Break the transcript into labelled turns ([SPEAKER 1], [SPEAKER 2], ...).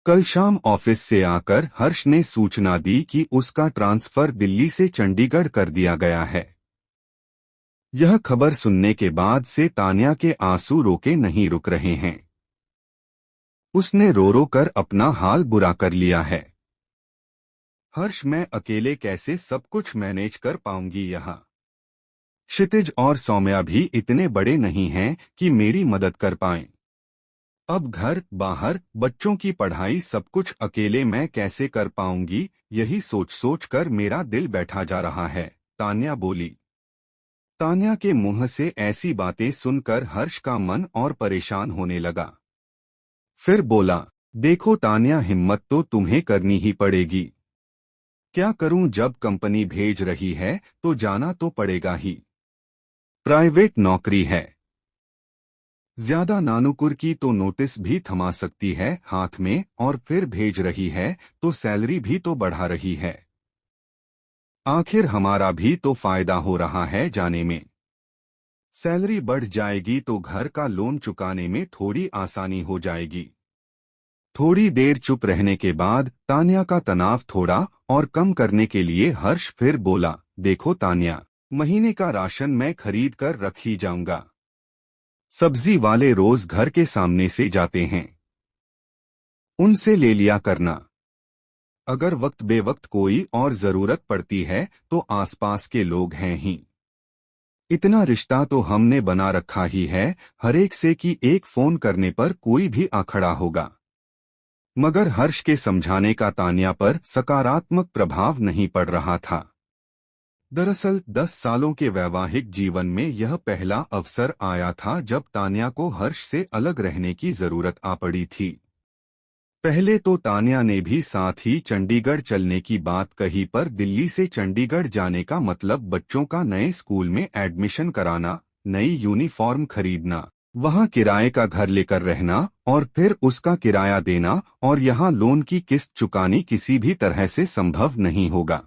[SPEAKER 1] कल शाम ऑफिस से आकर हर्ष ने सूचना दी कि उसका ट्रांसफर दिल्ली से चंडीगढ़ कर दिया गया है। यह खबर सुनने के बाद से तान्या के आंसू रोके नहीं रुक रहे हैं। उसने रो रो कर अपना हाल बुरा कर लिया है। हर्ष, मैं अकेले कैसे सब कुछ मैनेज कर पाऊंगी यहाँ? क्षितिज और सौम्या भी इतने बड़े नहीं हैं कि मेरी मदद कर पाएं। अब घर बाहर बच्चों की पढ़ाई सब कुछ अकेले मैं कैसे कर पाऊंगी, यही सोच सोच कर मेरा दिल बैठा जा रहा है, तान्या बोली। तान्या के मुंह से ऐसी बातें सुनकर हर्ष का मन और परेशान होने लगा। फिर बोला, देखो तान्या, हिम्मत तो तुम्हें करनी ही पड़ेगी। क्या करूं, जब कंपनी भेज रही है तो जाना तो पड़ेगा ही। प्राइवेट नौकरी है, ज्यादा नानुकुर की तो नोटिस भी थमा सकती है हाथ में, और फिर भेज रही है तो सैलरी भी तो बढ़ा रही है। आखिर हमारा भी तो फायदा हो रहा है जाने में। सैलरी बढ़ जाएगी तो घर का लोन चुकाने में थोड़ी आसानी हो जाएगी। थोड़ी देर चुप रहने के बाद तान्या का तनाव थोड़ा और कम करने के लिए हर्ष फिर बोला, देखो तान्या, महीने का राशन मैं खरीद कर रख ही जाऊंगा। सब्जी वाले रोज घर के सामने से जाते हैं, उनसे ले लिया करना। अगर वक्त बेवक्त कोई और जरूरत पड़ती है तो आसपास के लोग हैं ही। इतना रिश्ता तो हमने बना रखा ही है, हरेक से कि एक फोन करने पर कोई भी आ खड़ा होगा। मगर हर्ष के समझाने का तान्या पर सकारात्मक प्रभाव नहीं पड़ रहा था। दरअसल 10 सालों के वैवाहिक जीवन में यह पहला अवसर आया था जब तान्या को हर्ष से अलग रहने की जरूरत आ पड़ी थी। पहले तो तान्या ने भी साथ ही चंडीगढ़ चलने की बात कही, पर दिल्ली से चंडीगढ़ जाने का मतलब बच्चों का नए स्कूल में एडमिशन कराना, नई यूनिफॉर्म खरीदना, वहां किराए का घर लेकर रहना और फिर उसका किराया देना, और यहाँ लोन की किस्त चुकानी किसी भी तरह से संभव नहीं होगा।